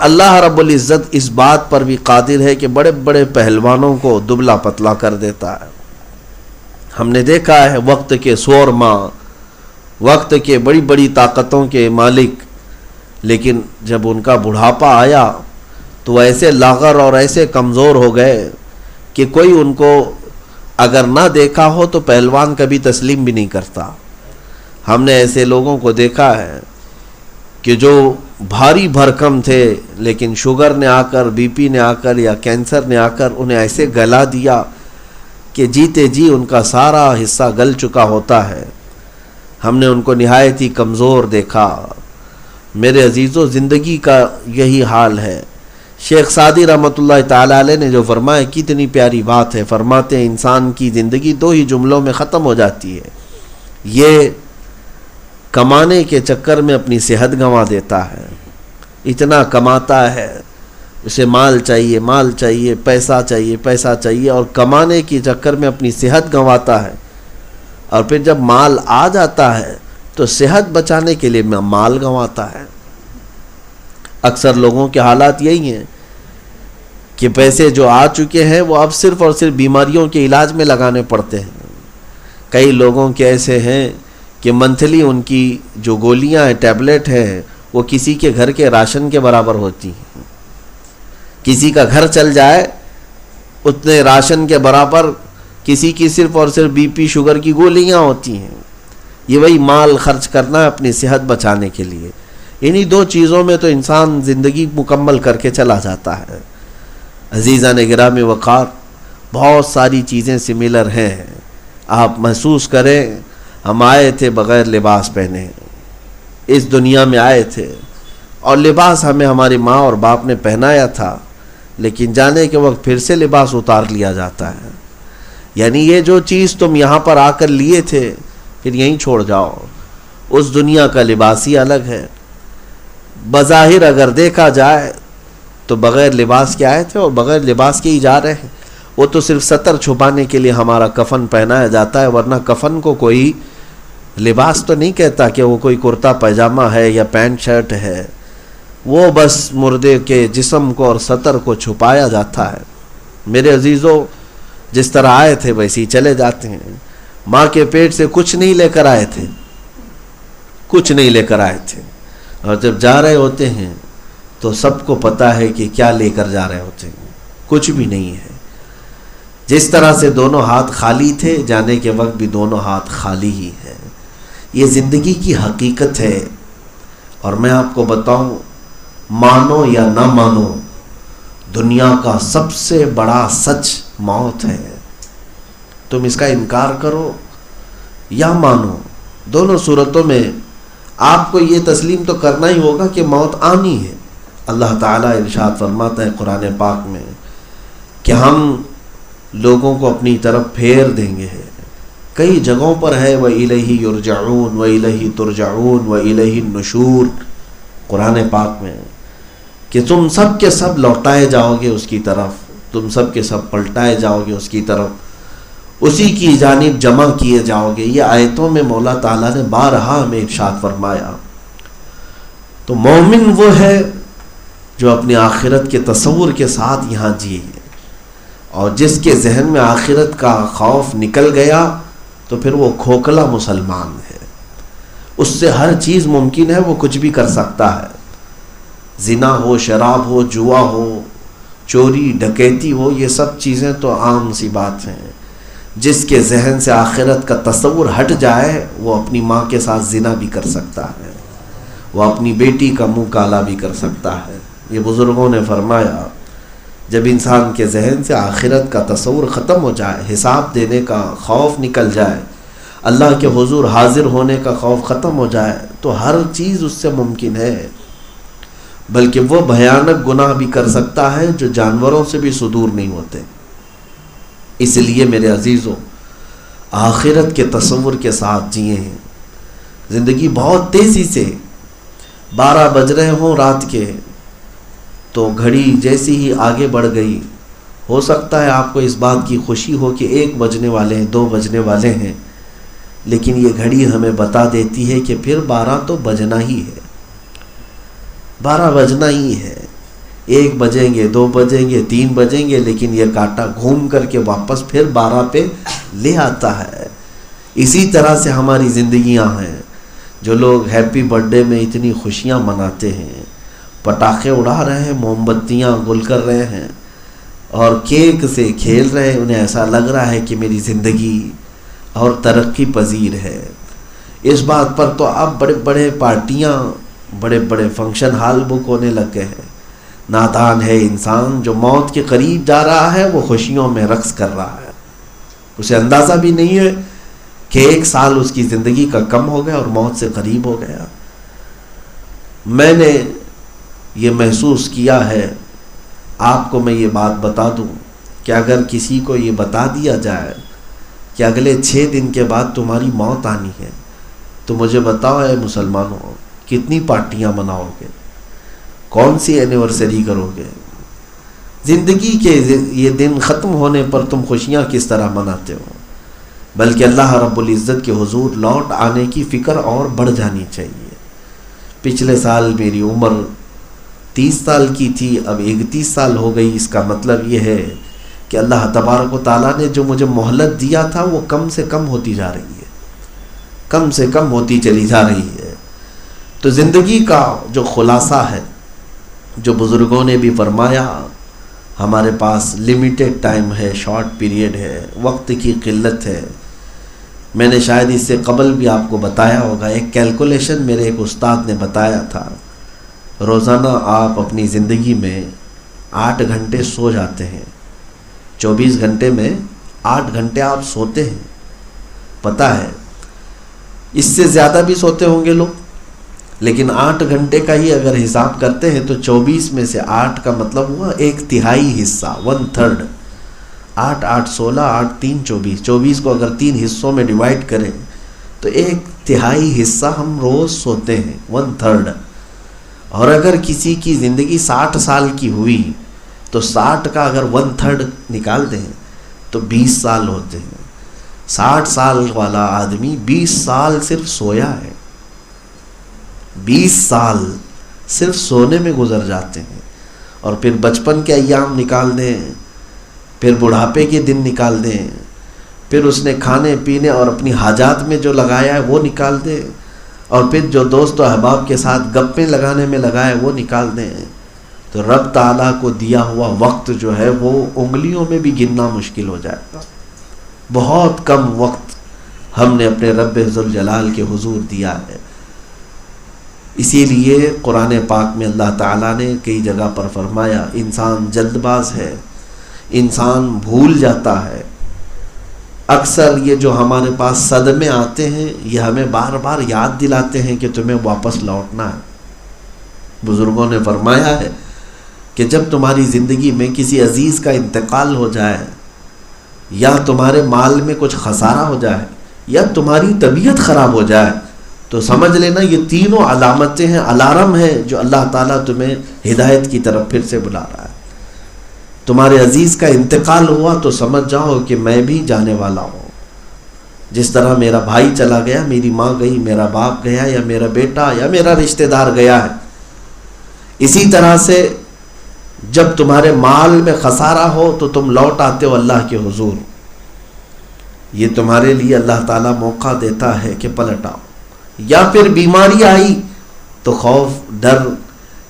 اللہ رب العزت اس بات پر بھی قادر ہے کہ بڑے بڑے پہلوانوں کو دبلا پتلا کر دیتا ہے۔ ہم نے دیکھا ہے وقت کے سورما، وقت کے بڑی بڑی طاقتوں کے مالک، لیکن جب ان کا بڑھاپا آیا تو وہ ایسے لاغر اور ایسے کمزور ہو گئے کہ کوئی ان کو اگر نہ دیکھا ہو تو پہلوان کبھی تسلیم بھی نہیں کرتا۔ ہم نے ایسے لوگوں کو دیکھا ہے کہ جو بھاری بھرکم تھے، لیکن شوگر نے آ کر، بی پی نے آ کر یا کینسر نے آ کر انہیں ایسے گلا دیا کہ جیتے جی ان کا سارا حصہ گل چکا ہوتا ہے۔ ہم نے ان کو نہایت ہی کمزور دیکھا۔ میرے عزیزو، زندگی کا یہی حال ہے۔ شیخ سعدی رحمۃ اللہ تعالی علیہ نے جو فرمایا، کتنی پیاری بات ہے۔ فرماتے ہیں انسان کی زندگی 2 ہی جملوں میں ختم ہو جاتی ہے، یہ کمانے کے چکر میں اپنی صحت گنوا دیتا ہے۔ اتنا کماتا ہے، اسے مال چاہیے، مال چاہیے، پیسہ چاہیے، پیسہ چاہیے، اور کمانے کے چکر میں اپنی صحت گنواتا ہے، اور پھر جب مال آ جاتا ہے تو صحت بچانے کے لیے مال گنواتا ہے۔ اکثر لوگوں کے حالات یہی ہیں کہ پیسے جو آ چکے ہیں وہ اب صرف اور صرف بیماریوں کے علاج میں لگانے پڑتے ہیں۔ کئی لوگوں کے ایسے ہیں کہ منتھلی ان کی جو گولیاں ہیں، ٹیبلٹ ہیں، وہ کسی کے گھر کے راشن کے برابر ہوتی ہیں۔ کسی کا گھر چل جائے اتنے راشن کے برابر کسی کی صرف اور صرف بی پی شوگر کی گولیاں ہوتی ہیں۔ یہ وہی مال خرچ کرنا ہے اپنی صحت بچانے کے لیے۔ انہی 2 چیزوں میں تو انسان زندگی مکمل کر کے چلا جاتا ہے۔ عزیزان گرامی وقار، بہت ساری چیزیں سملر ہیں۔ آپ محسوس کریں، ہم آئے تھے بغیر لباس پہنے، اس دنیا میں آئے تھے، اور لباس ہمیں ہماری ماں اور باپ نے پہنایا تھا، لیکن جانے کے وقت پھر سے لباس اتار لیا جاتا ہے۔ یعنی یہ جو چیز تم یہاں پر آ کر لیے تھے پھر یہیں چھوڑ جاؤ۔ اس دنیا کا لباس ہی الگ ہے۔ بظاہر اگر دیکھا جائے تو بغیر لباس کے آئے تھے اور بغیر لباس کے ہی جا رہے ہیں۔ وہ تو صرف ستر چھپانے کے لیے ہمارا کفن پہنایا جاتا ہے، ورنہ کفن کو کوئی لباس تو نہیں کہتا کہ وہ کوئی کرتا پائجامہ ہے یا پینٹ شرٹ ہے۔ وہ بس مردے کے جسم کو اور ستر کو چھپایا جاتا ہے۔ میرے عزیزو، جس طرح آئے تھے ویسے ہی چلے جاتے ہیں۔ ماں کے پیٹ سے کچھ نہیں لے کر آئے تھے، کچھ نہیں لے کر آئے تھے، اور جب جا رہے ہوتے ہیں تو سب کو پتہ ہے کہ کیا لے کر جا رہے ہوتے ہیں، کچھ بھی نہیں ہے۔ جس طرح سے دونوں ہاتھ خالی تھے، جانے کے وقت بھی دونوں ہاتھ خالی ہی ہیں۔ یہ زندگی کی حقیقت ہے، اور میں آپ کو بتاؤں، مانو یا نہ مانو، دنیا کا سب سے بڑا سچ موت ہے۔ تم اس کا انکار کرو یا مانو، دونوں صورتوں میں آپ کو یہ تسلیم تو کرنا ہی ہوگا کہ موت آنی ہے۔ اللہ تعالیٰ ارشاد فرماتا ہے قرآن پاک میں کہ ہم لوگوں کو اپنی طرف پھیر دیں گے۔ کئی جگہوں پر ہے وَإِلَيْهِ يُرْجَعُونَ وَإِلَيْهِ تُرْجَعُونَ وَإِلَيْهِ النُّشُورُ، قرآن پاک میں کہ تم سب کے سب لوٹائے جاؤ گے اس کی طرف، تم سب کے سب پلٹائے جاؤ گے اس کی طرف، اسی کی جانب جمع کیے جاؤ گے۔ یہ آیتوں میں مولا تعالیٰ نے بارہا ہمیں ارشاد فرمایا۔ تو مومن وہ ہے جو اپنی آخرت کے تصور کے ساتھ یہاں جیے، اور جس کے ذہن میں آخرت کا خوف نکل گیا تو پھر وہ کھوکھلا مسلمان ہے۔ اس سے ہر چیز ممکن ہے، وہ کچھ بھی کر سکتا ہے، زنا ہو، شراب ہو، جوا ہو، چوری ڈکیتی ہو، یہ سب چیزیں تو عام سی بات ہیں۔ جس کے ذہن سے آخرت کا تصور ہٹ جائے وہ اپنی ماں کے ساتھ زنا بھی کر سکتا ہے، وہ اپنی بیٹی کا منہ کالا بھی کر سکتا ہے۔ یہ بزرگوں نے فرمایا جب انسان کے ذہن سے آخرت کا تصور ختم ہو جائے، حساب دینے کا خوف نکل جائے، اللہ کے حضور حاضر ہونے کا خوف ختم ہو جائے، تو ہر چیز اس سے ممکن ہے، بلکہ وہ بھیانک گناہ بھی کر سکتا ہے جو جانوروں سے بھی صدور نہیں ہوتے۔ اس لیے میرے عزیزو، آخرت کے تصور کے ساتھ جیے ہیں۔ زندگی بہت تیزی سے 12 بج رہے ہوں رات کے، تو گھڑی جیسی ہی آگے بڑھ گئی، ہو سکتا ہے آپ کو اس بات کی خوشی ہو کہ 1 بجنے والے ہیں، 2 بجنے والے ہیں، لیکن یہ گھڑی ہمیں بتا دیتی ہے کہ پھر 12 تو بجنا ہی ہے، 12 بجنا ہی ہے۔ 1 بجیں گے، 2 بجیں گے، 3 بجیں گے، لیکن یہ کانٹا گھوم کر کے واپس پھر 12 پہ لے آتا ہے۔ اسی طرح سے ہماری زندگیاں ہیں۔ جو لوگ ہیپی برتھ ڈے میں اتنی خوشیاں مناتے ہیں، پٹاخے اڑا رہے ہیں، موم بتیاں گل کر رہے ہیں اور کیک سے کھیل رہے ہیں، انہیں ایسا لگ رہا ہے کہ میری زندگی اور ترقی پذیر ہے۔ اس بات پر تو اب بڑے بڑے پارٹیاں، بڑے بڑے فنکشن ہال بک ہونے لگ گئے ہیں۔ نادان ہے انسان جو موت کے قریب جا رہا ہے، وہ خوشیوں میں رقص کر رہا ہے، اسے اندازہ بھی نہیں ہے کہ 1 سال اس کی زندگی کا کم ہو گیا اور موت سے قریب ہو گیا۔ میں نے یہ محسوس کیا ہے، آپ کو میں یہ بات بتا دوں کہ اگر کسی کو یہ بتا دیا جائے کہ اگلے 6 دن کے بعد تمہاری موت آنی ہے، تو مجھے بتاؤ اے مسلمانوں، کتنی پارٹیاں مناؤ گے؟ کون سی اینیورسری کرو گے؟ زندگی کے یہ دن ختم ہونے پر تم خوشیاں کس طرح مناتے ہو؟ بلکہ اللہ رب العزت کے حضور لوٹ آنے کی فکر اور بڑھ جانی چاہیے۔ پچھلے سال میری عمر 30 سال کی تھی، اب 31 سال ہو گئی۔ اس کا مطلب یہ ہے کہ اللہ تبارک و تعالیٰ نے جو مجھے مہلت دیا تھا وہ کم سے کم ہوتی جا رہی ہے، کم سے کم ہوتی چلی جا رہی ہے۔ تو زندگی کا جو خلاصہ ہے، جو بزرگوں نے بھی فرمایا، ہمارے پاس لمیٹڈ ٹائم ہے، شارٹ پیریڈ ہے، وقت کی قلت ہے۔ میں نے شاید اس سے قبل بھی آپ کو بتایا ہوگا، ایک کیلکولیشن میرے ایک استاد نے بتایا تھا، روزانہ آپ اپنی زندگی میں 8 گھنٹے سو جاتے ہیں، 24 گھنٹے میں 8 گھنٹے آپ سوتے ہیں۔ پتہ ہے اس سے زیادہ بھی سوتے ہوں گے لوگ، لیکن 8 گھنٹے کا ہی اگر حساب کرتے ہیں تو 24 میں سے 8 کا مطلب ہوا 1/3 حصہ، 1/3۔ 8 8 16 8 3 24، 24 کو اگر 3 حصوں میں ڈیوائڈ کریں تو 1/3 حصہ ہم روز سوتے ہیں، 1/3۔ اور اگر کسی کی زندگی 60 سال کی ہوئی تو 60 کا اگر 1/3 نکال دیں تو 20 سال ہوتے ہیں۔ 60 سال والا آدمی 20 سال صرف سویا ہے، 20 سال صرف سونے میں گزر جاتے ہیں۔ اور پھر بچپن کے ایام نکال دیں، پھر بڑھاپے کے دن نکال دیں، پھر اس نے کھانے پینے اور اپنی حاجات میں جو لگایا ہے وہ نکال دیں، اور پھر جو دوست و احباب کے ساتھ گپیں لگانے میں لگایا ہے وہ نکال دیں، تو رب تعالیٰ کو دیا ہوا وقت جو ہے وہ انگلیوں میں بھی گننا مشکل ہو جائے گا۔ بہت کم وقت ہم نے اپنے رب ذوالجلال کے حضور دیا ہے۔ اسی لیے قرآن پاک میں اللہ تعالیٰ نے کئی جگہ پر فرمایا، انسان جلد باز ہے، انسان بھول جاتا ہے۔ اکثر یہ جو ہمارے پاس صدمے آتے ہیں یہ ہمیں بار بار یاد دلاتے ہیں کہ تمہیں واپس لوٹنا ہے۔ بزرگوں نے فرمایا ہے کہ جب تمہاری زندگی میں کسی عزیز کا انتقال ہو جائے، یا تمہارے مال میں کچھ خسارہ ہو جائے، یا تمہاری طبیعت خراب ہو جائے، تو سمجھ لینا یہ تینوں علامتیں ہیں، الارم ہے جو اللہ تعالیٰ تمہیں ہدایت کی طرف پھر سے بلا رہا ہے۔ تمہارے عزیز کا انتقال ہوا تو سمجھ جاؤ کہ میں بھی جانے والا ہوں۔ جس طرح میرا بھائی چلا گیا، میری ماں گئی، میرا باپ گیا، یا میرا بیٹا یا میرا رشتہ دار گیا ہے، اسی طرح سے جب تمہارے مال میں خسارہ ہو تو تم لوٹ آتے ہو اللہ کے حضور۔ یہ تمہارے لیے اللہ تعالیٰ موقع دیتا ہے کہ پلٹ آؤ۔ یا پھر بیماری آئی تو خوف ڈر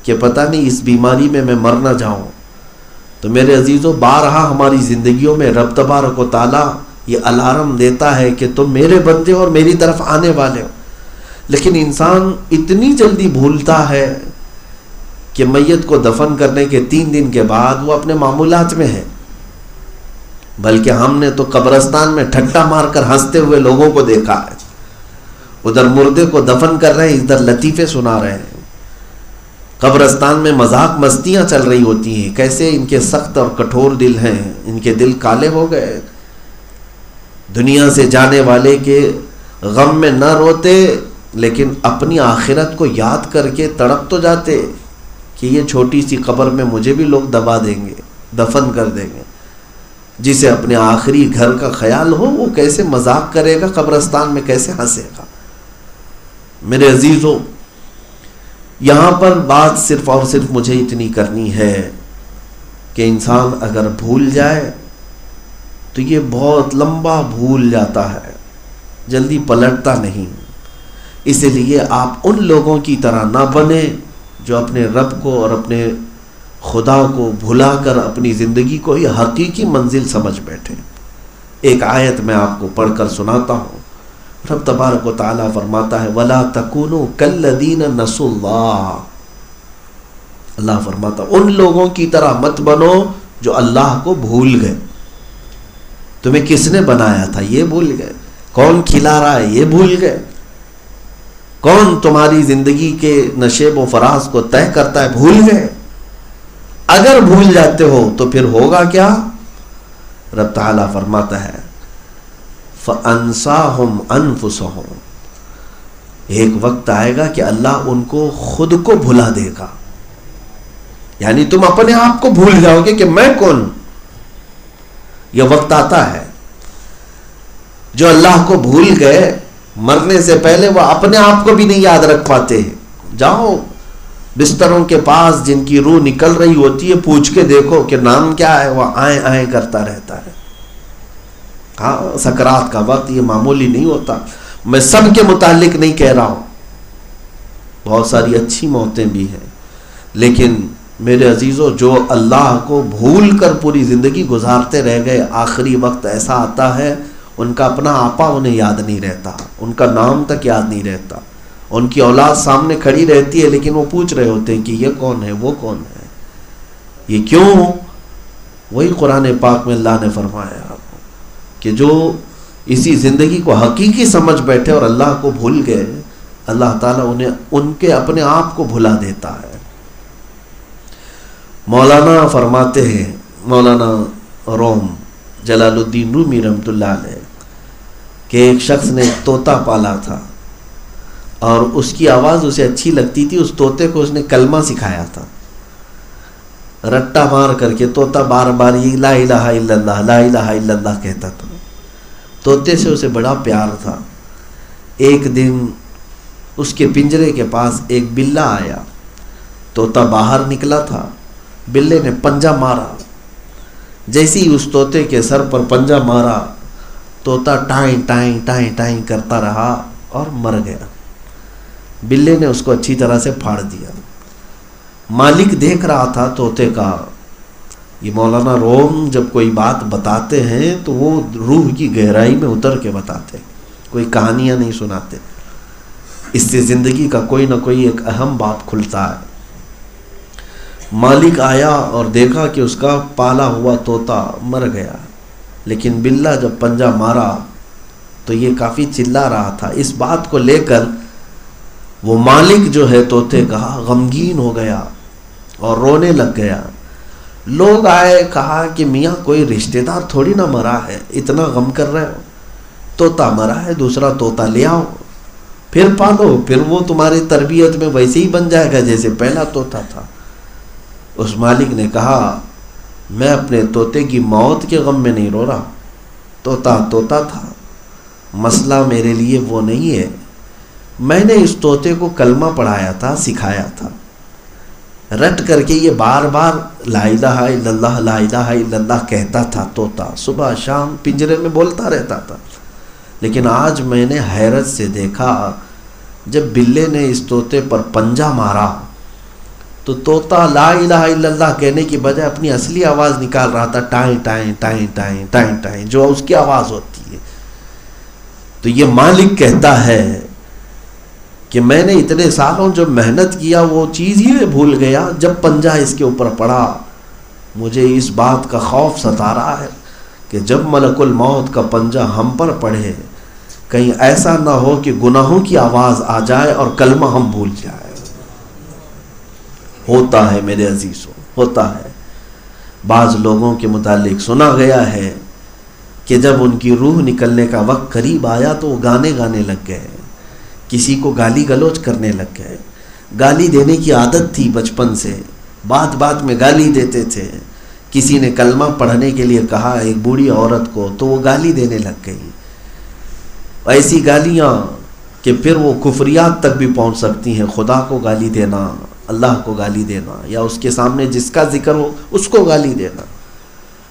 کہ پتہ نہیں اس بیماری میں میں مر نہ جاؤں۔ تو میرے عزیزوں، بارہا ہماری زندگیوں میں رب تبارک و تعالیٰ یہ الارم دیتا ہے کہ تم میرے بندے اور میری طرف آنے والے ہو، لیکن انسان اتنی جلدی بھولتا ہے کہ میت کو دفن کرنے کے 3 دن کے بعد وہ اپنے معمولات میں ہے۔ بلکہ ہم نے تو قبرستان میں ٹھٹا مار کر ہنستے ہوئے لوگوں کو دیکھا ہے، ادھر مردے کو دفن کر رہے ہیں، ادھر لطیفے سنا رہے ہیں۔ قبرستان میں مذاق مستیاں چل رہی ہوتی ہیں، کیسے ان کے سخت اور کٹھور دل ہیں، ان کے دل کالے ہو گئے۔ دنیا سے جانے والے کے غم میں نہ روتے، لیکن اپنی آخرت کو یاد کر کے تڑپ تو جاتے کہ یہ چھوٹی سی قبر میں مجھے بھی لوگ دبا دیں گے، دفن کر دیں گے۔ جسے اپنے آخری گھر کا خیال ہو وہ کیسے مذاق کرے گا، قبرستان میں کیسے ہنسے گا۔ میرے عزیزوں، یہاں پر بات صرف اور صرف مجھے اتنی کرنی ہے کہ انسان اگر بھول جائے تو یہ بہت لمبا بھول جاتا ہے، جلدی پلٹتا نہیں. اس لیے آپ ان لوگوں کی طرح نہ بنے جو اپنے رب کو اور اپنے خدا کو بھلا کر اپنی زندگی کو یہ حقیقی منزل سمجھ بیٹھے. ایک آیت میں آپ کو پڑھ کر سناتا ہوں. رب تبارک و تعالیٰ فرماتا ہے وَلَا تَكُونُوا كَالَّذِينَ نَسُوا اللَّهَ. اللہ فرماتا ان لوگوں کی طرح مت بنو جو اللہ کو بھول گئے. تمہیں کس نے بنایا تھا یہ بھول گئے، کون کھلا رہا ہے یہ بھول گئے، کون تمہاری زندگی کے نشیب و فراز کو طے کرتا ہے بھول گئے. اگر بھول جاتے ہو تو پھر ہوگا کیا؟ رب تعالیٰ فرماتا ہے فَأَنْسَاهُمْ أَنفُسَهُمْ. ایک وقت آئے گا کہ اللہ ان کو خود کو بھلا دے گا. یعنی تم اپنے آپ کو بھول جاؤ گے کہ میں کون. یہ وقت آتا ہے جو اللہ کو بھول گئے مرنے سے پہلے وہ اپنے آپ کو بھی نہیں یاد رکھ پاتے. جاؤ بستروں کے پاس جن کی روح نکل رہی ہوتی ہے پوچھ کے دیکھو کہ نام کیا ہے، وہ آئیں آئیں کرتا رہتا ہے. ہاں سکرات کا وقت یہ معمولی نہیں ہوتا. میں سب کے متعلق نہیں کہہ رہا ہوں، بہت ساری اچھی موتیں بھی ہیں، لیکن میرے عزیزوں جو اللہ کو بھول کر پوری زندگی گزارتے رہ گئے، آخری وقت ایسا آتا ہے ان کا اپنا آپا انہیں یاد نہیں رہتا، ان کا نام تک یاد نہیں رہتا. ان کی اولاد سامنے کھڑی رہتی ہے لیکن وہ پوچھ رہے ہوتے ہیں کہ یہ کون ہے وہ کون ہے، یہ کیوں؟ وہی قرآن پاک میں اللہ نے فرمایا کہ جو اسی زندگی کو حقیقی سمجھ بیٹھے اور اللہ کو بھول گئے، اللہ تعالیٰ انہیں ان کے اپنے آپ کو بھلا دیتا ہے. مولانا فرماتے ہیں، مولانا روم جلال الدین رومی رحمۃ اللہ علیہ، کہ ایک شخص نے ایک طوطا پالا تھا اور اس کی آواز اسے اچھی لگتی تھی. اس طوطے کو اس نے کلمہ سکھایا تھا، رٹا مار کر کے طوطا بار بار یہ لا الہ الا اللہ لا الہ الا اللہ کہتا تھا. طوطے سے اسے بڑا پیار تھا. ایک دن اس کے پنجرے کے پاس ایک بلہ آیا. طوطا باہر نکلا تھا، بلے نے پنجہ مارا. جیسے ہی اس طوطے کے سر پر پنجہ مارا، طوطا ٹائیں ٹائیں ٹائیں ٹائیں کرتا رہا اور مر گیا. بلے نے اس کو اچھی طرح سے پھاڑ دیا. مالک دیکھ رہا تھا طوطے کا. یہ مولانا روم جب کوئی بات بتاتے ہیں تو وہ روح کی گہرائی میں اتر کے بتاتے، کوئی کہانیاں نہیں سناتے. اس سے زندگی کا کوئی نہ کوئی ایک اہم بات کھلتا ہے. مالک آیا اور دیکھا کہ اس کا پالا ہوا طوطا مر گیا، لیکن بلہ جب پنجہ مارا تو یہ کافی چلا رہا تھا. اس بات کو لے کر وہ مالک جو ہے طوطے کا غمگین ہو گیا اور رونے لگ گیا. لوگ آئے، کہا کہ میاں کوئی رشتہ دار تھوڑی نہ مرا ہے، اتنا غم کر رہے ہو. طوطا مرا ہے، دوسرا طوطا لے آؤ پھر پالو، پھر وہ تمہاری تربیت میں ویسے ہی بن جائے گا جیسے پہلا طوطا تھا. اس مالک نے کہا میں اپنے طوطے کی موت کے غم میں نہیں رو رہا. طوطا طوطا تھا، مسئلہ میرے لیے وہ نہیں ہے. میں نے اس طوطے کو کلمہ پڑھایا تھا، سکھایا تھا. رٹ کر کے یہ بار بار لا الہ الا اللہ لا الہ الا اللہ کہتا تھا. طوطا صبح شام پنجرے میں بولتا رہتا تھا. لیکن آج میں نے حیرت سے دیکھا جب بلے نے اس طوطے پر پنجہ مارا تو طوطا لا الہ الا اللہ کہنے کی بجائے اپنی اصلی آواز نکال رہا تھا، ٹائیں ٹائیں ٹائیں ٹائیں ٹائیں ٹائیں، جو اس کی آواز ہوتی ہے. تو یہ مالک کہتا ہے کہ میں نے اتنے سالوں جو محنت کیا وہ چیز ہی بھول گیا. جب پنجہ اس کے اوپر پڑا مجھے اس بات کا خوف ستا رہا ہے کہ جب ملک الموت کا پنجہ ہم پر پڑے کہیں ایسا نہ ہو کہ گناہوں کی آواز آ جائے اور کلمہ ہم بھول جائے. ہوتا ہے میرے عزیزوں، ہوتا ہے. بعض لوگوں کے متعلق سنا گیا ہے کہ جب ان کی روح نکلنے کا وقت قریب آیا تو وہ گانے گانے لگ گئے، کسی کو گالی گلوچ کرنے لگ گئے. گالی دینے کی عادت تھی بچپن سے، بات بات میں گالی دیتے تھے. کسی نے کلمہ پڑھنے کے لیے کہا ایک بوڑھی عورت کو تو وہ گالی دینے لگ گئی. ایسی گالیاں کہ پھر وہ کفریات تک بھی پہنچ سکتی ہیں. خدا کو گالی دینا، اللہ کو گالی دینا، یا اس کے سامنے جس کا ذکر ہو اس کو گالی دینا.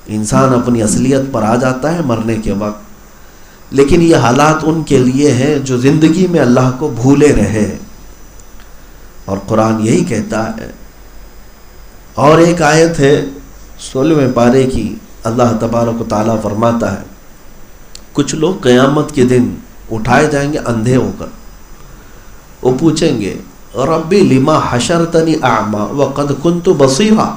انسان اپنی اصلیت پر آ جاتا ہے مرنے کے وقت. لیکن یہ حالات ان کے لیے ہیں جو زندگی میں اللہ کو بھولے رہے. اور قرآن یہی کہتا ہے. اور ایک آیت ہے 16ویں پارے کی، اللہ تبارک و تعالیٰ فرماتا ہے کچھ لوگ قیامت کے دن اٹھائے جائیں گے اندھے ہو کر. وہ پوچھیں گے ربی لما حشرتنی اعمی وقد کنت بصیرا،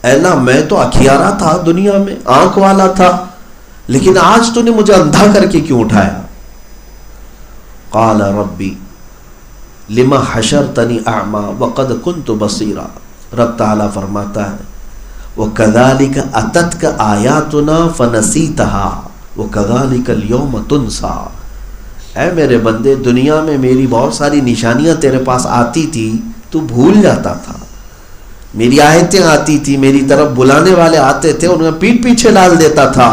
اے اللہ میں تو اکھیارا تھا دنیا میں، آنکھ والا تھا، لیکن آج تو نے مجھے اندھا کر کے کیوں اٹھایا؟ قال ربی لما حشرتنی اعمی وقد کنت بصیرا. رب تعالیٰ فرماتا ہے وَكَذَلِكَ أَتَتْكَ آيَاتُنَا فَنَسِيتَهَا وَكَذَلِكَ الْيَوْمَ تُنْسَى. اے میرے بندے، دنیا میں میری بہت ساری نشانیاں تیرے پاس آتی تھی، تو بھول جاتا تھا. میری آیتیں آتی تھی، میری طرف بلانے والے آتے تھے، انہیں پیٹ پیچھے ڈال دیتا تھا.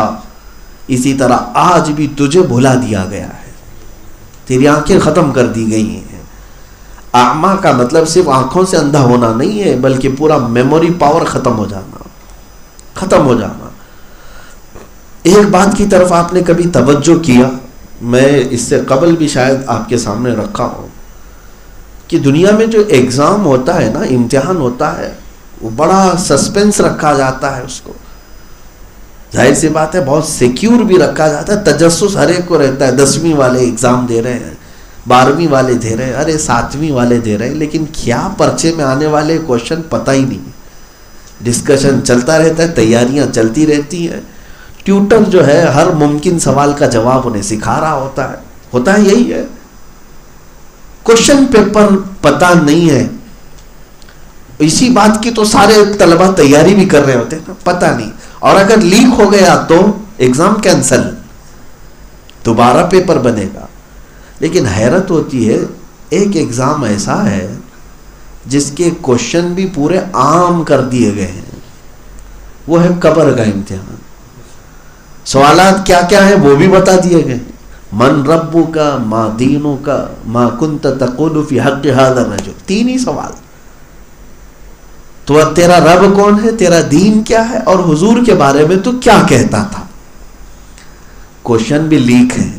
اسی طرح آج بھی تجھے بھلا دیا گیا ہے، تیری آنکھیں ختم کر دی گئی ہیں. اعمیٰ کا مطلب صرف آنکھوں سے اندھا ہونا نہیں ہے، بلکہ پورا میموری پاور ختم ہو جانا. ایک بات کی طرف آپ نے کبھی توجہ کیا، میں اس سے قبل بھی شاید آپ کے سامنے رکھا ہوں، کہ دنیا میں جو ایگزام ہوتا ہے نا، امتحان ہوتا ہے، وہ بڑا سسپینس رکھا جاتا ہے. اس کو ظاہر سی بات ہے بہت سیکیور بھی رکھا جاتا ہے. تجسس ہر ایک کو رہتا ہے. 10ویں والے ایگزام دے رہے ہیں، 12ویں والے دے رہے ہیں، ارے 7ویں والے دے رہے ہیں، لیکن کیا پرچے میں آنے والے کوشچن پتہ ہی نہیں. ڈسکشن چلتا رہتا ہے، تیاریاں چلتی رہتی ہیں. ٹیوٹر جو ہے ہر ممکن سوال کا جواب انہیں سکھا رہا ہوتا ہے یہی ہے. کوشچن پیپر پتہ نہیں ہے. اسی بات کی تو سارے طلبہ تیاری بھی کر رہے ہوتے ہیں، پتہ نہیں. اور اگر لیک ہو گیا تو ایگزام کینسل، دوبارہ پیپر بنے گا. لیکن حیرت ہوتی ہے، ایک ایگزام ایسا ہے جس کے کوشچن بھی پورے عام کر دیے گئے ہیں، وہ ہے قبر کا امتحان. سوالات کیا کیا ہیں وہ بھی بتا دیے گئے. من ربک ما دینک ما کنت تقول فی حق ھذا الرجل. 3 ہی سوال. تو تیرا رب کون ہے، تیرا دین کیا ہے، اور حضور کے بارے میں تو کیا کہتا تھا. کوشچن بھی لیک ہیں.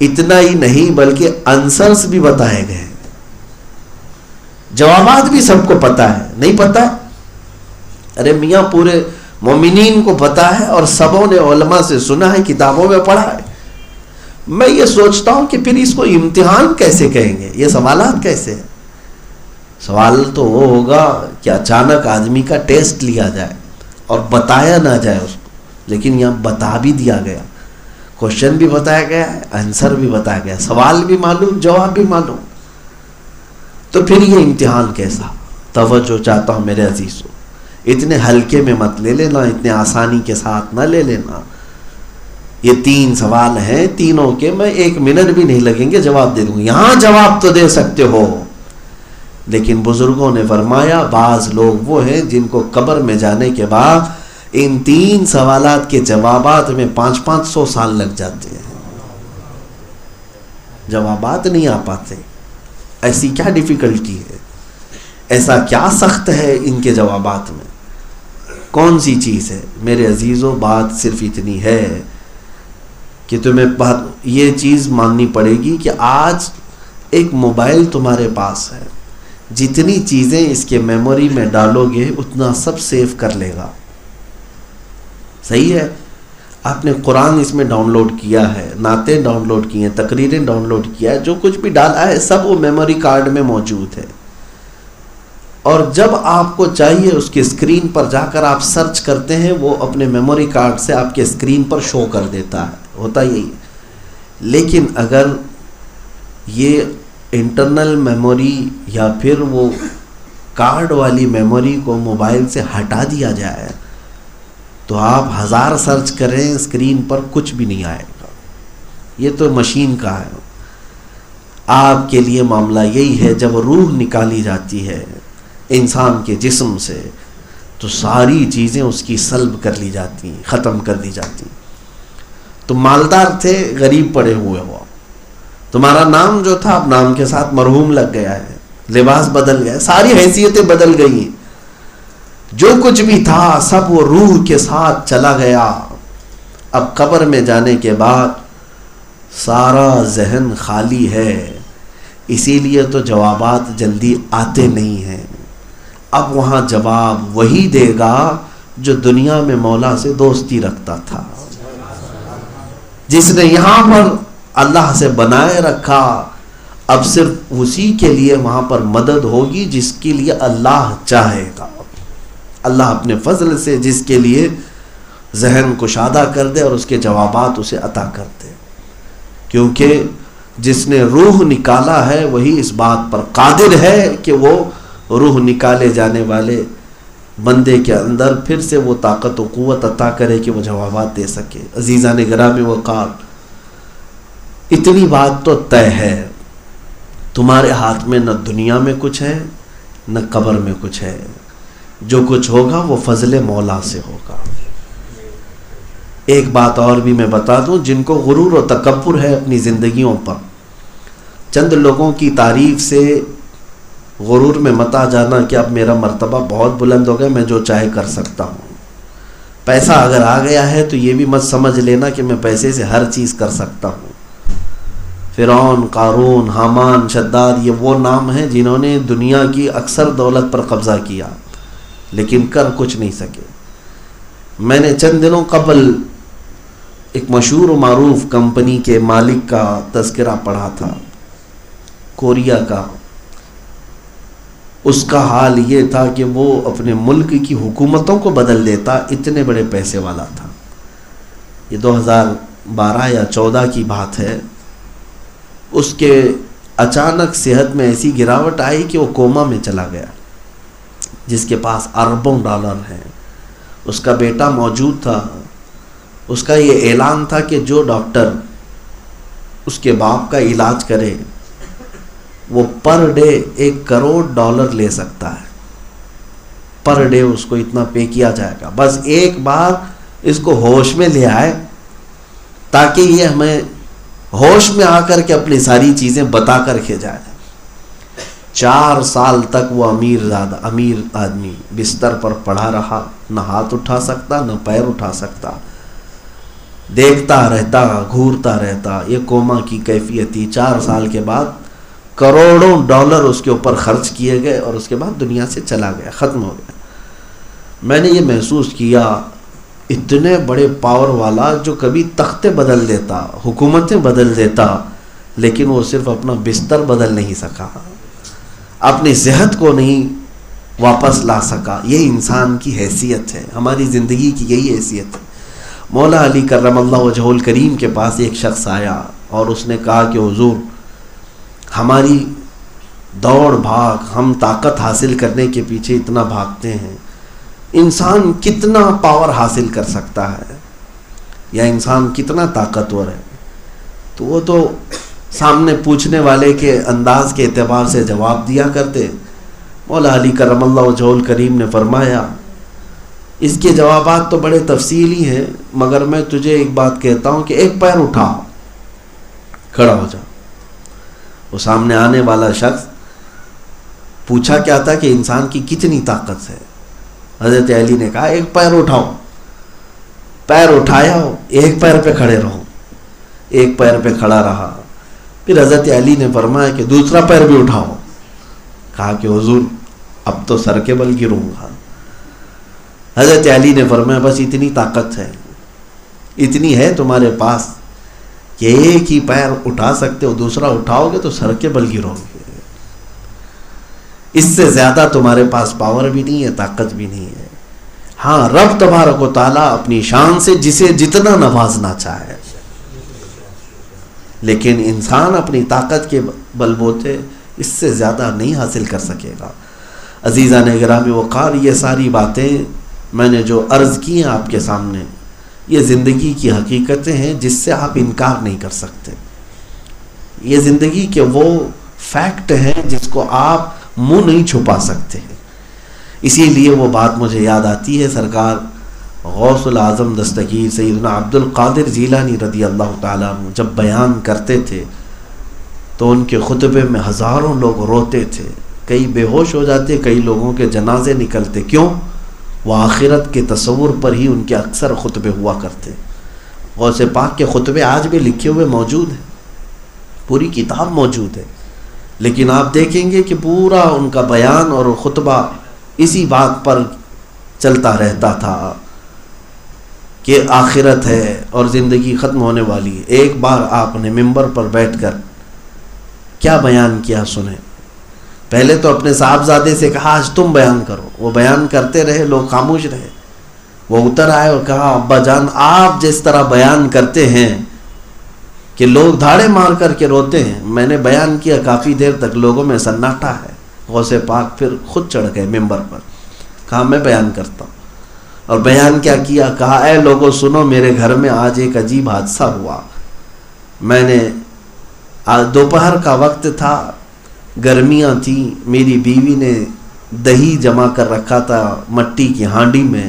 اتنا ہی نہیں بلکہ آنسرز بھی بتائے گئے، جوابات بھی سب کو پتا ہے. نہیں پتا، ارے میاں پورے مومنین کو پتا ہے، اور سبوں نے علماء سے سنا ہے، کتابوں میں پڑھا ہے. میں یہ سوچتا ہوں کہ پھر اس کو امتحان کیسے کہیں گے، یہ سوالات کیسے ہیں؟ سوال تو وہ ہوگا کہ اچانک آدمی کا ٹیسٹ لیا جائے اور بتایا نہ جائے اس کو، لیکن یہاں بتا بھی دیا گیا. کوشچن بھی بتایا گیا ہے، آنسر بھی بتایا گیا، سوال بھی معلوم، جواب بھی معلوم. تو پھر یہ امتحان کیسا؟ توجہ چاہتا ہوں میرے عزیزو، اتنے ہلکے میں مت لے لینا، اتنے آسانی کے ساتھ نہ لے لینا. یہ 3 سوال ہیں، تینوں کے میں 1 منٹ بھی نہیں لگیں گے، جواب دے دوں گا. یہاں جواب تو دے سکتے ہو، لیکن بزرگوں نے فرمایا بعض لوگ وہ ہیں جن کو قبر میں جانے کے بعد ان 3 سوالات کے جوابات میں 500-500 سال لگ جاتے ہیں. جوابات نہیں آ پاتے. ایسی کیا ڈیفیکلٹی ہے، ایسا کیا سخت ہے ان کے جوابات میں؟ کون سی چیز ہے؟ میرے عزیزو بات صرف اتنی ہے کہ تمہیں یہ چیز ماننی پڑے گی کہ آج ایک موبائل تمہارے پاس ہے، جتنی چیزیں اس کے میموری میں ڈالو گے اتنا سب سیو کر لے گا. صحیح ہے؟ آپ نے قرآن اس میں ڈاؤن لوڈ کیا ہے، نعتیں ڈاؤن لوڈ کی ہیں، تقریریں ڈاؤن لوڈ کیا ہے، جو کچھ بھی ڈالا ہے سب وہ میموری کارڈ میں موجود ہے. اور جب آپ کو چاہیے اس کے اسکرین پر جا کر آپ سرچ کرتے ہیں، وہ اپنے میموری کارڈ سے آپ کے اسکرین پر شو کر دیتا ہے. ہوتا یہی. لیکن اگر یہ انٹرنل میموری یا پھر وہ کارڈ والی میموری کو موبائل سے ہٹا دیا جائے تو آپ 1000 سرچ کریں اسکرین پر کچھ بھی نہیں آئے گا. یہ تو مشین کا ہے. آپ کے لیے معاملہ یہی ہے، جب روح نکالی جاتی ہے انسان کے جسم سے تو ساری چیزیں اس کی سلب کر لی جاتی ہیں، ختم کر دی جاتی ہیں. تو مالدار تھے، غریب پڑے ہوئے ہو، تمہارا نام جو تھا اب نام کے ساتھ مرحوم لگ گیا ہے، لباس بدل گیا، ساری حیثیتیں بدل گئی، جو کچھ بھی تھا سب وہ روح کے ساتھ چلا گیا۔ اب قبر میں جانے کے بعد سارا ذہن خالی ہے، اسی لیے تو جوابات جلدی آتے نہیں ہیں۔ اب وہاں جواب وہی دے گا جو دنیا میں مولا سے دوستی رکھتا تھا، جس نے یہاں پر اللہ سے بنائے رکھا، اب صرف اسی کے لیے وہاں پر مدد ہوگی جس کے لیے اللہ چاہے گا۔ اللہ اپنے فضل سے جس کے لیے ذہن کشادہ کر دے اور اس کے جوابات اسے عطا کر دے، کیونکہ جس نے روح نکالا ہے وہی اس بات پر قادر ہے کہ وہ روح نکالے جانے والے بندے کے اندر پھر سے وہ طاقت و قوت عطا کرے کہ وہ جوابات دے سکے۔ عزیزان گرامی وقار، اتنی بات تو طے ہے، تمہارے ہاتھ میں نہ دنیا میں کچھ ہے نہ قبر میں کچھ ہے، جو کچھ ہوگا وہ فضل مولا سے ہوگا۔ ایک بات اور بھی میں بتا دوں، جن کو غرور و تکبر ہے اپنی زندگیوں پر، چند لوگوں کی تعریف سے غرور میں مت آ جانا کہ اب میرا مرتبہ بہت بلند ہو گیا، میں جو چاہے کر سکتا ہوں۔ پیسہ اگر آ گیا ہے تو یہ بھی مت سمجھ لینا کہ میں پیسے سے ہر چیز کر سکتا ہوں۔ فرعون، قارون، حامان، شداد، یہ وہ نام ہیں جنہوں نے دنیا کی اکثر دولت پر قبضہ کیا لیکن کر کچھ نہیں سکے۔ میں نے چند دنوں قبل ایک مشہور و معروف کمپنی کے مالک کا تذکرہ پڑھا تھا، کوریا کا۔ اس کا حال یہ تھا کہ وہ اپنے ملک کی حکومتوں کو بدل دیتا، اتنے بڑے پیسے والا تھا۔ یہ 2012 یا 14 کی بات ہے۔ اس کے اچانک صحت میں ایسی گراوٹ آئی کہ وہ کوما میں چلا گیا، جس کے پاس اربوں ڈالر ہیں۔ اس کا بیٹا موجود تھا، اس کا یہ اعلان تھا کہ جو ڈاکٹر اس کے باپ کا علاج کرے وہ پر ڈے $1 کروڑ لے سکتا ہے، پر ڈے اس کو اتنا پے کیا جائے گا، بس ایک بار اس کو ہوش میں لے آئے تاکہ یہ ہمیں ہوش میں آ کر کے اپنی ساری چیزیں بتا کر کے جائے۔ 4 سال تک وہ امیر آدمی بستر پر پڑا رہا، نہ ہاتھ اٹھا سکتا نہ پیر اٹھا سکتا، دیکھتا رہتا، گھورتا رہتا، یہ کوما کی کیفیت تھی۔ 4 سال کے بعد کروڑوں ڈالر اس کے اوپر خرچ کیے گئے اور اس کے بعد دنیا سے چلا گیا، ختم ہو گیا۔ میں نے یہ محسوس کیا، اتنے بڑے پاور والا جو کبھی تختے بدل دیتا، حکومتیں بدل دیتا، لیکن وہ صرف اپنا بستر بدل نہیں سکا، اپنی صحت کو نہیں واپس لا سکا۔ یہ انسان کی حیثیت ہے، ہماری زندگی کی یہی حیثیت ہے۔ مولا علی کرم اللہ وجہہ الکریم کے پاس ایک شخص آیا اور اس نے کہا کہ حضور، ہماری دوڑ بھاگ، ہم طاقت حاصل کرنے کے پیچھے اتنا بھاگتے ہیں، انسان کتنا پاور حاصل کر سکتا ہے یا انسان کتنا طاقتور ہے؟ تو وہ تو سامنے پوچھنے والے کے انداز کے اعتبار سے جواب دیا کرتے۔ مولا علی کرم اللہ وجہہ الکریم نے فرمایا، اس کے جوابات تو بڑے تفصیلی ہیں، مگر میں تجھے ایک بات کہتا ہوں کہ ایک پیر اٹھا، کھڑا ہو جا۔ وہ سامنے آنے والا شخص پوچھا کیا تھا کہ انسان کی کتنی طاقت ہے؟ حضرت علی نے کہا ایک پیر اٹھاؤ۔ پیر اٹھایا، ایک پیر پہ کھڑے رہو۔ ایک پیر پہ کھڑا رہا، پھر حضرت علی نے فرمایا کہ دوسرا پیر بھی اٹھاؤ۔ کہا کہ حضور اب تو سر کے بل گروں گا۔ حضرت علی نے فرمایا بس اتنی طاقت ہے، اتنی ہے تمہارے پاس کہ ایک ہی پیر اٹھا سکتے ہو، دوسرا اٹھاؤ گے تو سر کے بل گرو گے۔ اس سے زیادہ تمہارے پاس پاور بھی نہیں ہے، طاقت بھی نہیں ہے۔ ہاں، رب تبارک و تعالیٰ اپنی شان سے جسے جتنا نوازنا چاہے، لیکن انسان اپنی طاقت کے بل بوتے اس سے زیادہ نہیں حاصل کر سکے گا۔ عزیزان گرامی وقار، یہ ساری باتیں میں نے جو عرض کی ہیں آپ کے سامنے، یہ زندگی کی حقیقتیں ہیں جس سے آپ انکار نہیں کر سکتے۔ یہ زندگی کے وہ فیکٹ ہیں جس کو آپ منہ نہیں چھپا سکتے۔ اسی لیے وہ بات مجھے یاد آتی ہے، سرکار غوث العظم دستگیر سیدنا عبد القادر جیلانی رضی اللہ تعالیٰ عنہ جب بیان کرتے تھے تو ان کے خطبے میں ہزاروں لوگ روتے تھے، کئی بے ہوش ہو جاتے، کئی لوگوں کے جنازے نکلتے. کیوں؟ وہ آخرت کے تصور پر ہی ان کے اکثر خطبے ہوا کرتے. غوث پاک کے خطبے آج بھی لکھے ہوئے موجود ہیں، پوری کتاب موجود ہے، لیکن آپ دیکھیں گے کہ پورا ان کا بیان اور خطبہ اسی بات پر چلتا رہتا تھا کہ آخرت ہے اور زندگی ختم ہونے والی ہے. ایک بار آپ نے ممبر پر بیٹھ کر کیا بیان کیا سنیں. پہلے تو اپنے صاحبزادے سے کہا آج تم بیان کرو، وہ بیان کرتے رہے، لوگ خاموش رہے. وہ اتر آئے اور کہا ابا جان آپ جس طرح بیان کرتے ہیں کہ لوگ دھاڑے مار کر کے روتے ہیں، میں نے بیان کیا کافی دیر تک لوگوں میں سناٹا ہے. غوث پاک پھر خود چڑھ گئے ممبر پر، کہا میں بیان کرتا ہوں. اور بیان کیا کیا؟ کہا اے لوگوں سنو، میرے گھر میں آج ایک عجیب حادثہ ہوا. میں نے دوپہر کا وقت تھا، گرمیاں تھیں، میری بیوی نے دہی جمع کر رکھا تھا مٹی کی ہانڈی میں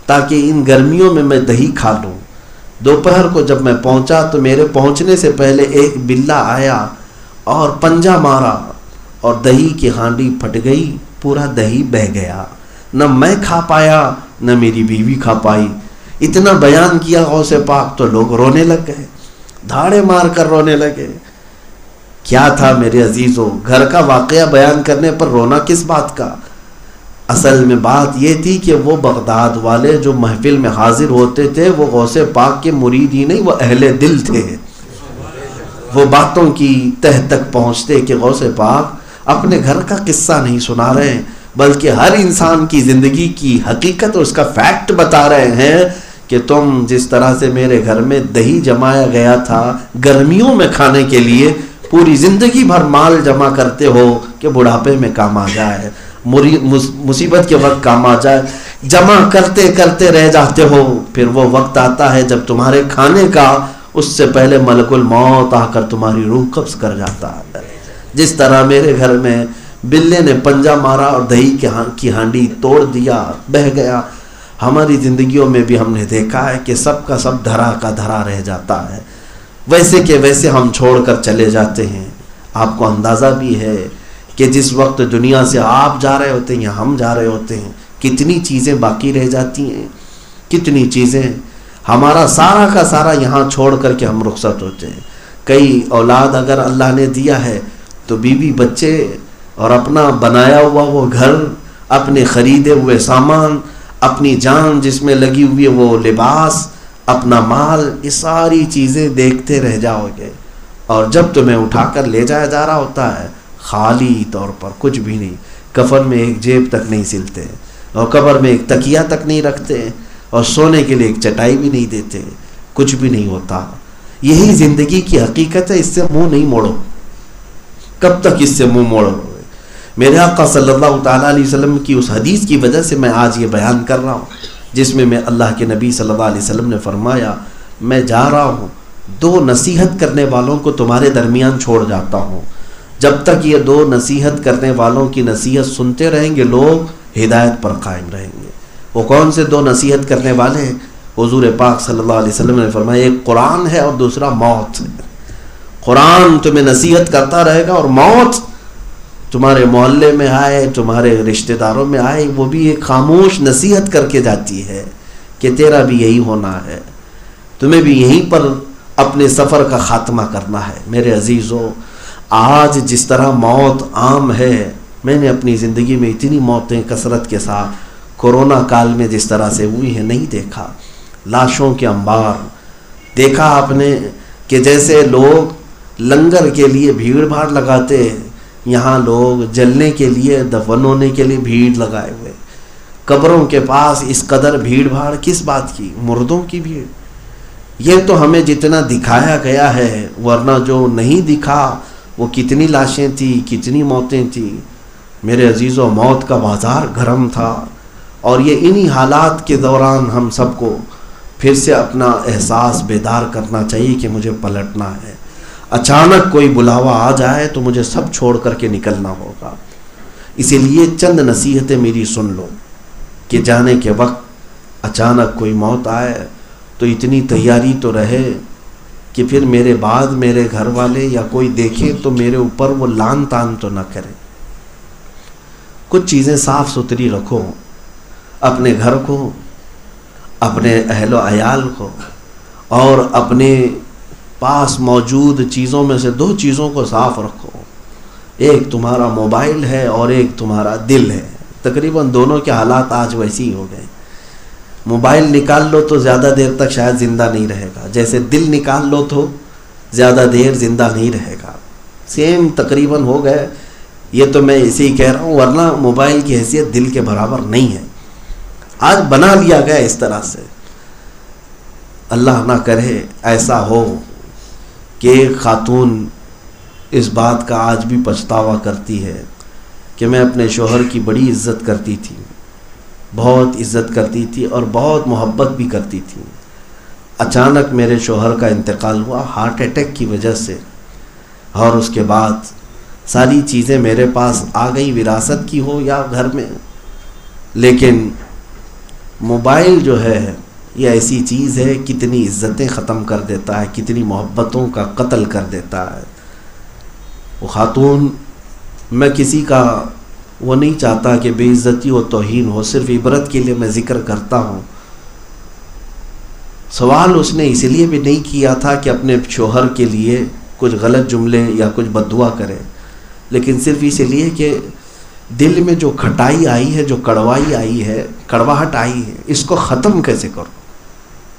تاکہ ان گرمیوں میں میں دہی کھا لوں. دوپہر کو جب میں پہنچا تو میرے پہنچنے سے پہلے ایک بلہ آیا اور پنجہ مارا اور دہی کی ہانڈی پھٹ گئی، پورا دہی بہہ گیا. نہ میں کھا پایا نہ میری بیوی کھا پائی. اتنا بیان کیا غوث پاک تو لوگ رونے لگ گئے، دھاڑے مار کر رونے لگے. کیا تھا میرے عزیزوں، گھر کا واقعہ بیان کرنے پر رونا کس بات کا؟ اصل میں بات یہ تھی کہ وہ بغداد والے جو محفل میں حاضر ہوتے تھے وہ غوث پاک کے مرید ہی نہیں، وہ اہل دل تھے. وہ باتوں کی تہ تک پہنچتے کہ غوث پاک اپنے گھر کا قصہ نہیں سنا رہے ہیں بلکہ ہر انسان کی زندگی کی حقیقت اور اس کا فیکٹ بتا رہے ہیں کہ تم جس طرح سے میرے گھر میں دہی جمایا گیا تھا گرمیوں میں کھانے کے لیے، پوری زندگی بھر مال جمع کرتے ہو کہ بڑھاپے میں کام آ جائے، مصیبت کے وقت کام آ جائے، جمع کرتے کرتے رہ جاتے ہو. پھر وہ وقت آتا ہے جب تمہارے کھانے کا اس سے پہلے ملک الموت آ کر تمہاری روح قبض کر جاتا ہے. جس طرح میرے گھر میں بلے نے پنجہ مارا اور دہی کی ہانڈی توڑ دیا، بہہ گیا، ہماری زندگیوں میں بھی ہم نے دیکھا ہے کہ سب کا سب دھرا کا دھرا رہ جاتا ہے، ویسے کہ ویسے ہم چھوڑ کر چلے جاتے ہیں. آپ کو اندازہ بھی ہے کہ جس وقت دنیا سے آپ جا رہے ہوتے ہیں یا ہم جا رہے ہوتے ہیں کتنی چیزیں باقی رہ جاتی ہیں، کتنی چیزیں ہمارا سارا کا سارا یہاں چھوڑ کر کے ہم رخصت ہوتے ہیں. کئی اولاد اگر اللہ نے دیا ہے تو بیوی بچے اور اپنا بنایا ہوا وہ گھر، اپنے خریدے ہوئے سامان، اپنی جان جس میں لگی ہوئی وہ لباس، اپنا مال، یہ ساری چیزیں دیکھتے رہ جاؤ گے. اور جب تمہیں اٹھا کر لے جایا جا رہا ہوتا ہے خالی طور پر کچھ بھی نہیں، کفن میں ایک جیب تک نہیں سلتے اور قبر میں ایک تکیہ تک نہیں رکھتے اور سونے کے لیے ایک چٹائی بھی نہیں دیتے، کچھ بھی نہیں ہوتا. یہی زندگی کی حقیقت ہے، اس سے منہ نہیں موڑو. کب تک اس سے منہ موڑو؟ میرے آقا صلی اللہ تعالیٰ علیہ وسلم کی اس حدیث کی وجہ سے میں آج یہ بیان کر رہا ہوں جس میں اللہ کے نبی صلی اللہ علیہ وسلم نے فرمایا میں جا رہا ہوں، دو نصیحت کرنے والوں کو تمہارے درمیان چھوڑ جاتا ہوں. جب تک یہ دو نصیحت کرنے والوں کی نصیحت سنتے رہیں گے لوگ ہدایت پر قائم رہیں گے. وہ کون سے دو نصیحت کرنے والے ہیں؟ حضور پاک صلی اللہ علیہ وسلم نے فرمایا ایک قرآن ہے اور دوسرا موت ہے. قرآن تمہیں نصیحت کرتا رہے گا اور موت تمہارے محلے میں آئے، تمہارے رشتہ داروں میں آئے، وہ بھی ایک خاموش نصیحت کر کے جاتی ہے کہ تیرا بھی یہی ہونا ہے، تمہیں بھی یہیں پر اپنے سفر کا خاتمہ کرنا ہے. میرے عزیزو، آج جس طرح موت عام ہے، میں نے اپنی زندگی میں اتنی موتیں کثرت کے ساتھ کورونا کال میں جس طرح سے ہوئی ہیں نہیں دیکھا. لاشوں کے انبار دیکھا آپ نے کہ جیسے لوگ لنگر کے لیے بھیڑ بھاڑ لگاتے ہیں، یہاں لوگ جلنے کے لیے، دفن ہونے کے لیے بھیڑ لگائے ہوئے. قبروں کے پاس اس قدر بھیڑ بھاڑ کس بات کی؟ مردوں کی بھیڑ. یہ تو ہمیں جتنا دکھایا گیا ہے، ورنہ جو نہیں دکھا وہ کتنی لاشیں تھیں، کتنی موتیں تھیں. میرے عزیزو، موت کا بازار گرم تھا اور یہ انہی حالات کے دوران ہم سب کو پھر سے اپنا احساس بیدار کرنا چاہیے کہ مجھے پلٹنا ہے. اچانک کوئی بلاوا آ جائے تو مجھے سب چھوڑ کر کے نکلنا ہوگا. اسی لیے چند نصیحتیں میری سن لو کہ جانے کے وقت اچانک کوئی موت آئے تو اتنی تیاری تو رہے کہ پھر میرے بعد میرے گھر والے یا کوئی دیکھے تو میرے اوپر وہ لان تان تو نہ کرے. کچھ چیزیں صاف ستھری رکھو، اپنے گھر کو، اپنے اہل و عیال کو، اور اپنے پاس موجود چیزوں میں سے 2 چیزوں کو صاف رکھو. ایک تمہارا موبائل ہے اور ایک تمہارا دل ہے. تقریباً دونوں کے حالات آج ویسے ہی ہو گئے. موبائل نکال لو تو زیادہ دیر تک شاید زندہ نہیں رہے گا، جیسے دل نکال لو تو زیادہ دیر زندہ نہیں رہے گا. سیم تقریباً ہو گئے. یہ تو میں اسی ہی کہہ رہا ہوں، ورنہ موبائل کی حیثیت دل کے برابر نہیں ہے. آج بنا لیا گیا اس طرح سے. اللہ نہ کرے ایسا ہو کہ ایک خاتون اس بات کا آج بھی پچھتاوا کرتی ہے کہ میں اپنے شوہر کی بڑی عزت کرتی تھی، بہت عزت کرتی تھی اور بہت محبت بھی کرتی تھی. اچانک میرے شوہر کا انتقال ہوا ہارٹ اٹیک کی وجہ سے، اور اس کے بعد ساری چیزیں میرے پاس آ گئی، وراثت کی ہو یا گھر میں. لیکن موبائل جو ہے یہ ایسی چیز ہے، کتنی عزتیں ختم کر دیتا ہے، کتنی محبتوں کا قتل کر دیتا ہے. وہ خاتون، میں کسی کا وہ نہیں چاہتا کہ بے عزتی و توہین ہو، صرف عبرت کے لیے میں ذکر کرتا ہوں. سوال اس نے اس لیے بھی نہیں کیا تھا کہ اپنے شوہر کے لیے کچھ غلط جملے یا کچھ بددعا کرے، لیکن صرف اس لیے کہ دل میں جو کھٹائی آئی ہے، جو کڑوائی آئی ہے، کڑواہٹ آئی ہے، اس کو ختم کیسے کروں.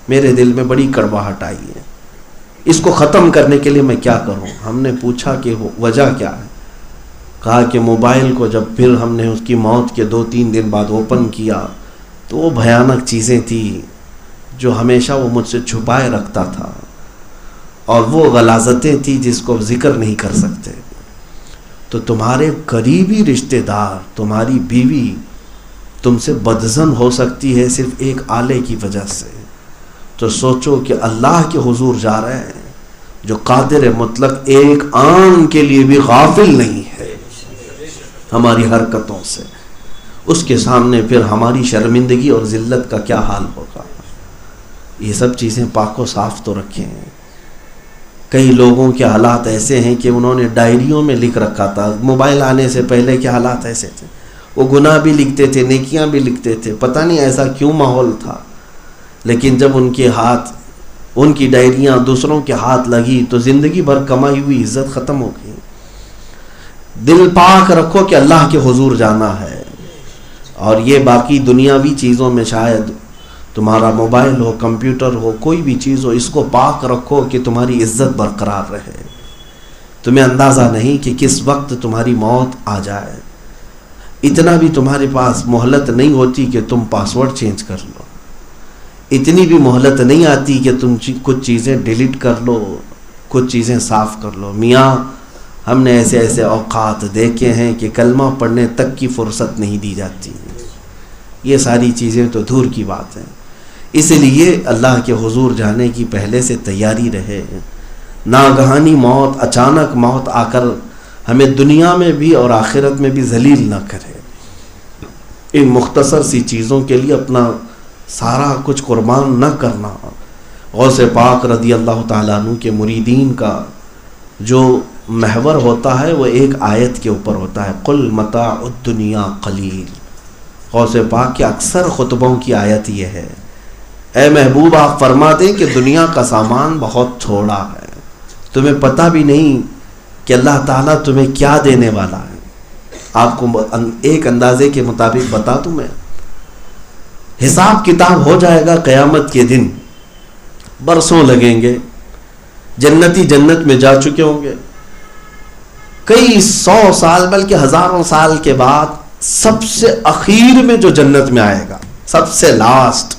میرے دل میں بڑی کڑواہٹ آئی ہے، اس کو ختم کرنے کے لیے میں کیا کروں. ہم نے پوچھا کہ وجہ کیا ہے. کہا کہ موبائل کو جب پھر ہم نے اس کی موت کے 2-3 دن بعد اوپن کیا تو وہ بھیانک چیزیں تھیں جو ہمیشہ وہ مجھ سے چھپائے رکھتا تھا، اور وہ غلاظتیں تھیں جس کو ذکر نہیں کر سکتے. تو تمہارے قریبی رشتہ دار، تمہاری بیوی تم سے بدظن ہو سکتی ہے صرف ایک آلے کی وجہ سے. تو سوچو کہ اللہ کے حضور جا رہے ہیں جو قادر مطلق، ایک آن کے لیے بھی غافل نہیں ہے ہماری حرکتوں سے. اس کے سامنے پھر ہماری شرمندگی اور ذلت کا کیا حال ہوگا. یہ سب چیزیں پاک و صاف تو رکھیں. کئی لوگوں کے حالات ایسے ہیں کہ انہوں نے ڈائریوں میں لکھ رکھا تھا. موبائل آنے سے پہلے کے حالات ایسے تھے، وہ گناہ بھی لکھتے تھے، نیکیاں بھی لکھتے تھے. پتہ نہیں ایسا کیوں ماحول تھا، لیکن جب ان کے ہاتھ، ان کی ڈائریاں دوسروں کے ہاتھ لگی تو زندگی بھر کمائی ہوئی عزت ختم ہو گئی. دل پاک رکھو کہ اللہ کے حضور جانا ہے. اور یہ باقی دنیاوی چیزوں میں شاید تمہارا موبائل ہو، کمپیوٹر ہو، کوئی بھی چیز ہو، اس کو پاک رکھو کہ تمہاری عزت برقرار رہے. تمہیں اندازہ نہیں کہ کس وقت تمہاری موت آ جائے. اتنا بھی تمہارے پاس مہلت نہیں ہوتی کہ تم پاسورڈ چینج کر لو. اتنی بھی مہلت نہیں آتی کہ تم کچھ چیزیں ڈیلیٹ کر لو، کچھ چیزیں صاف کر لو. میاں، ہم نے ایسے ایسے اوقات دیکھے ہیں کہ کلمہ پڑھنے تک کی فرصت نہیں دی جاتی. یہ ساری چیزیں تو دور کی بات ہیں. اس لیے اللہ کے حضور جانے کی پہلے سے تیاری رہے. ناگہانی موت، اچانک موت آ کر ہمیں دنیا میں بھی اور آخرت میں بھی ذلیل نہ کرے. ان مختصر سی چیزوں کے لیے اپنا سارا کچھ قربان نہ کرنا. غوث پاک رضی اللہ تعالیٰ عنہ کے مریدین کا جو محور ہوتا ہے وہ ایک آیت کے اوپر ہوتا ہے، قل متاع الدنیا قلیل. غوث پاک کے اکثر خطبوں کی آیت یہ ہے، اے محبوب آپ فرما دیں کہ دنیا کا سامان بہت تھوڑا ہے، تمہیں پتہ بھی نہیں کہ اللہ تعالیٰ تمہیں کیا دینے والا ہے. آپ کو ایک اندازے کے مطابق بتا دوں میں، حساب کتاب ہو جائے گا قیامت کے دن، برسوں لگیں گے. جنتی جنت میں جا چکے ہوں گے، کئی 100 سال بلکہ ہزاروں سال کے بعد سب سے اخیر میں جو جنت میں آئے گا، سب سے لاسٹ،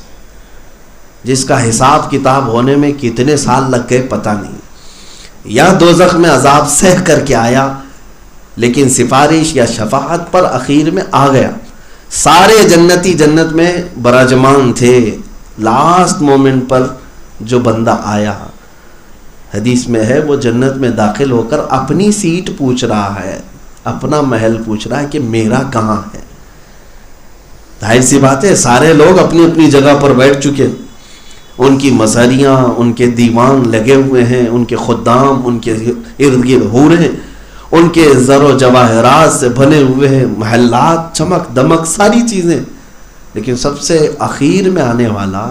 جس کا حساب کتاب ہونے میں کتنے سال لگ گئے پتہ نہیں، یا دوزخ میں عذاب سہ کر کے آیا لیکن سفارش یا شفاعت پر اخیر میں آ گیا. سارے جنتی جنت میں براجمان تھے، لاسٹ مومنٹ پر جو بندہ آیا، حدیث میں ہے وہ جنت میں داخل ہو کر اپنی سیٹ پوچھ رہا ہے، اپنا محل پوچھ رہا ہے کہ میرا کہاں ہے. ظاہر سی بات ہے سارے لوگ اپنی اپنی جگہ پر بیٹھ چکے، ان کی مزاریاں، ان کے دیوان لگے ہوئے ہیں، ان کے خدام، ان کے ارد گرد حوریں، ان کے زر و جواہرات سے بنے ہوئے ہیں محلات، چمک دمک ساری چیزیں. لیکن سب سے اخیر میں آنے والا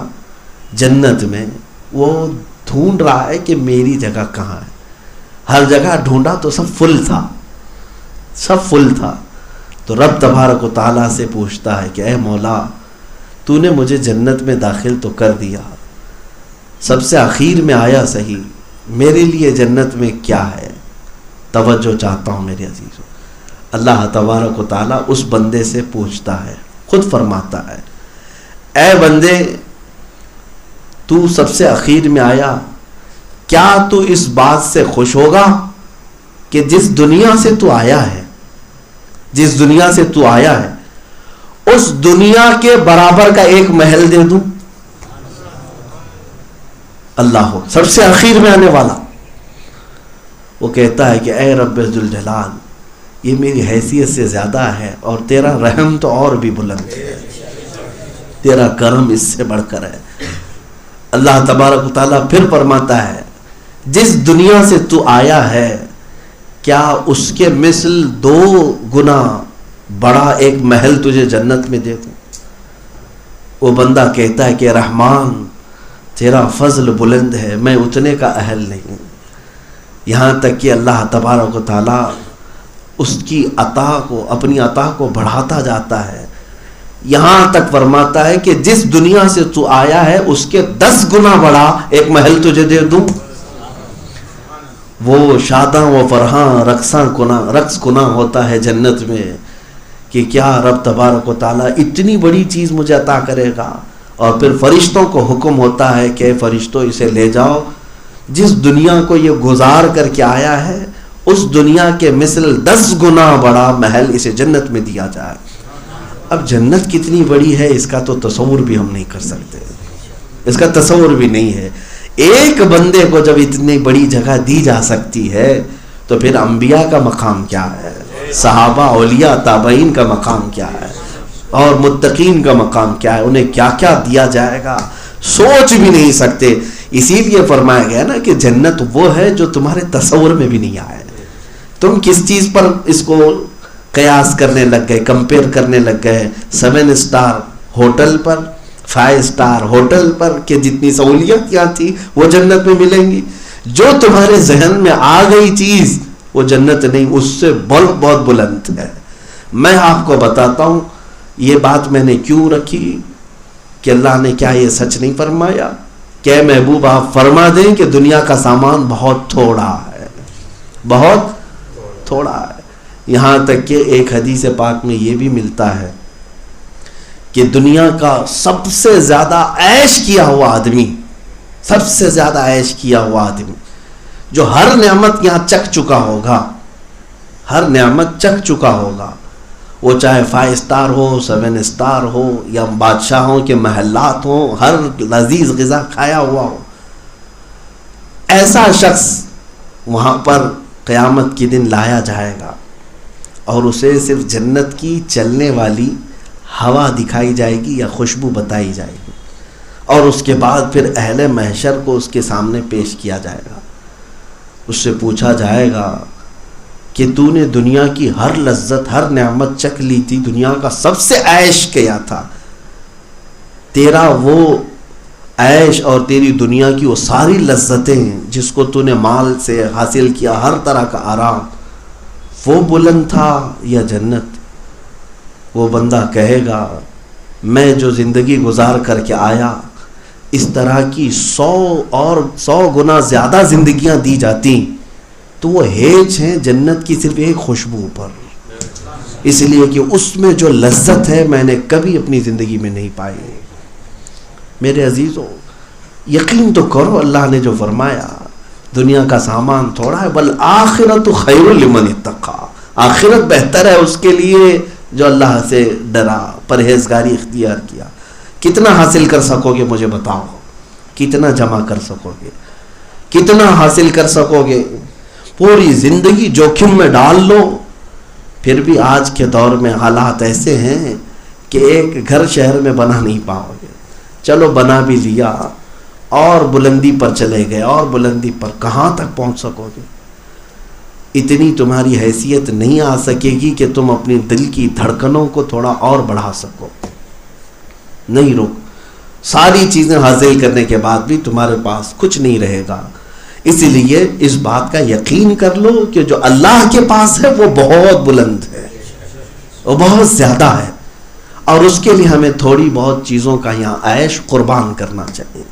جنت میں وہ ڈھونڈ رہا ہے کہ میری جگہ کہاں ہے. ہر جگہ ڈھونڈا تو سب فل تھا، سب فل تھا. تو رب تبارک و تعالیٰ سے پوچھتا ہے کہ اے مولا، تو نے مجھے جنت میں داخل تو کر دیا، سب سے اخیر میں آیا صحیح، میرے لیے جنت میں کیا ہے؟ توجہ چاہتا ہوں میرے عزیزوں. اللہ تبارک و تعالیٰ اس بندے سے پوچھتا ہے، خود فرماتا ہے اے بندے، تو سب سے اخیر میں آیا، کیا تو اس بات سے خوش ہوگا کہ جس دنیا سے تو آیا ہے، جس دنیا سے تو آیا ہے اس دنیا کے برابر کا ایک محل دے دوں؟ اللہ ہو سب سے اخیر میں آنے والا وہ کہتا ہے کہ اے رب ذوالجلال، یہ میری حیثیت سے زیادہ ہے، اور تیرا رحم تو اور بھی بلند ہے، تیرا کرم اس سے بڑھ کر ہے. اللہ تبارک و تعالیٰ پھر فرماتا ہے جس دنیا سے تو آیا ہے کیا اس کے مثل 2 گنا بڑا ایک محل تجھے جنت میں دے دوں؟ وہ بندہ کہتا ہے کہ رحمان، تیرا فضل بلند ہے، میں اتنے کا اہل نہیں ہوں. یہاں تک کہ اللہ تبارک و تعالیٰ اس کی عطا کو، اپنی عطا کو بڑھاتا جاتا ہے، یہاں تک فرماتا ہے کہ جس دنیا سے تو آیا ہے اس کے 10 گنا بڑا ایک محل تجھے دے دوں. وہ شاداں و فرحاں رقص کنا ہوتا ہے جنت میں کہ کیا رب تبارک و تعالیٰ اتنی بڑی چیز مجھے عطا کرے گا. اور پھر فرشتوں کو حکم ہوتا ہے کہ فرشتوں اسے لے جاؤ، جس دنیا کو یہ گزار کر کے آیا ہے اس دنیا کے مثل 10 گنا بڑا محل اسے جنت میں دیا جائے. اب جنت کتنی بڑی ہے اس کا تو تصور بھی ہم نہیں کر سکتے، اس کا تصور بھی نہیں ہے. ایک بندے کو جب اتنی بڑی جگہ دی جا سکتی ہے تو پھر انبیاء کا مقام کیا ہے، صحابہ، اولیاء، تابعین کا مقام کیا ہے، اور متقین کا مقام کیا ہے، انہیں کیا کیا دیا جائے گا سوچ بھی نہیں سکتے. اسی لیے فرمایا گیا نا کہ جنت وہ ہے جو تمہارے تصور میں بھی نہیں آئے. تم کس چیز پر اس کو قیاس کرنے لگ گئے، کمپیئر کرنے لگ گئے؟ 7 اسٹار ہوٹل پر، 5 اسٹار ہوٹل پر کہ جتنی سہولیت یہاں تھی وہ جنت میں ملیں گی. جو تمہارے ذہن میں آ گئی چیز وہ جنت نہیں، اس سے بہت بلند ہے. میں آپ کو بتاتا ہوں یہ بات میں نے کیوں رکھی کہ اللہ نے کیا یہ سچ نہیں فرمایا کہ محبوب آپ فرما دیں کہ دنیا کا سامان بہت تھوڑا ہے، بہت تھوڑا ہے. یہاں تک کہ ایک حدیث پاک میں یہ بھی ملتا ہے کہ دنیا کا سب سے زیادہ عیش کیا ہوا آدمی، سب سے زیادہ عیش کیا ہوا آدمی جو ہر نعمت یہاں چکھ چکا ہوگا، ہر نعمت چکھ چکا ہوگا، وہ چاہے 5 اسٹار ہو، 7 اسٹار ہو، یا بادشاہوں کے محلات ہوں، ہر لذیذ غذا کھایا ہوا ہو، ایسا شخص وہاں پر قیامت کے دن لایا جائے گا اور اسے صرف جنت کی چلنے والی ہوا دکھائی جائے گی یا خوشبو بتائی جائے گی، اور اس کے بعد پھر اہل محشر کو اس کے سامنے پیش کیا جائے گا. اس سے پوچھا جائے گا کہ تو نے دنیا کی ہر لذت، ہر نعمت چکھ لی تھی، دنیا کا سب سے عیش کیا تھا، تیرا وہ عیش اور تیری دنیا کی وہ ساری لذتیں جس کو تو نے مال سے حاصل کیا، ہر طرح کا آرام، وہ بلند تھا یا جنت؟ وہ بندہ کہے گا میں جو زندگی گزار کر کے آیا اس طرح کی 100 گنا زیادہ زندگیاں دی جاتی تو وہ ہیچ ہیں جنت کی صرف ایک خوشبو پر، اس لیے کہ اس میں جو لذت ہے میں نے کبھی اپنی زندگی میں نہیں پائی. میرے عزیزوں یقین تو کرو اللہ نے جو فرمایا دنیا کا سامان تھوڑا ہے، بل آخرت خیر لمن اتقی، آخرت بہتر ہے اس کے لیے جو اللہ سے ڈرا، پرہیزگاری اختیار کیا. کتنا حاصل کر سکو گے مجھے بتاؤ، کتنا جمع کر سکو گے، کتنا حاصل کر سکو گے؟ پوری زندگی جوخم میں ڈال لو، پھر بھی آج کے دور میں حالات ایسے ہیں کہ ایک گھر شہر میں بنا نہیں پاؤ گے. چلو بنا بھی لیا، اور بلندی پر چلے گئے، اور بلندی پر، کہاں تک پہنچ سکو گے؟ اتنی تمہاری حیثیت نہیں آ سکے گی کہ تم اپنی دل کی دھڑکنوں کو تھوڑا اور بڑھا سکو، نہیں رک، ساری چیزیں حاصل کرنے کے بعد بھی تمہارے پاس کچھ نہیں رہے گا۔ اسی لیے اس بات کا یقین کر لو کہ جو اللہ کے پاس ہے وہ بہت بلند ہے، وہ بہت زیادہ ہے، اور اس کے لیے ہمیں تھوڑی بہت چیزوں کا یہاں عیش قربان کرنا چاہیے۔